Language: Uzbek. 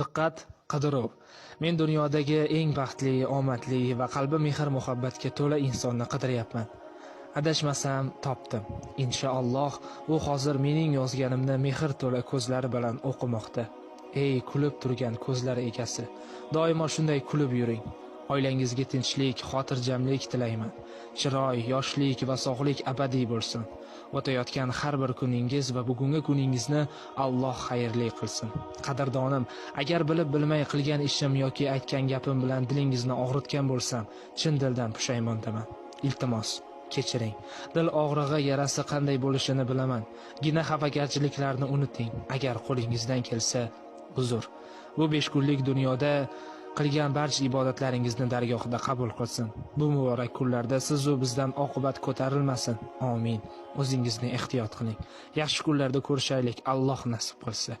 Diqqat, qidiruv. Men dunyodagi eng baxtli, omadli va qalbi mehr-muhabbatga to'la insonni qidiryapman. Adashmasam topdim. Inshaalloh u hozir mening yozganimni mehr to'la ko'zlari bilan o'qimoqda. Ey kulib turgan ko'zlari egasi, doimo shunday kulib yuring. Oilangizga tinchlik, xotirjamlik tilayman. Chiroy, yoshlik va sog'lik abadiy bo'lsin. O'tayotgan har bir kuningiz va bugungi kuningizni Alloh xayrli qilsin. Qadrdonim, agar bilib bilmay qilgan ishim yoki aytgan gapim bilan dilingizni og'ritgan bo'lsam, chin dildan pushaymondaman. Iltimos, kechiring. Dil og'rig'i yarasi qanday bo'lishini bilaman. Gina xafagarchiliklarni unuting. Agar qo'lingizdan kelsa, uzr. Bu 5 kunlik dunyoda qilgan barcha ibodatlaringizni dargohida qabul qilsin. Bu muborak kunlarda siz va bizdan oqibat ko'tarilmasin. Amin. O'zingizni ehtiyot qiling. Yaxshi kunlarda ko'rishaylik, Alloh nasib qilsa.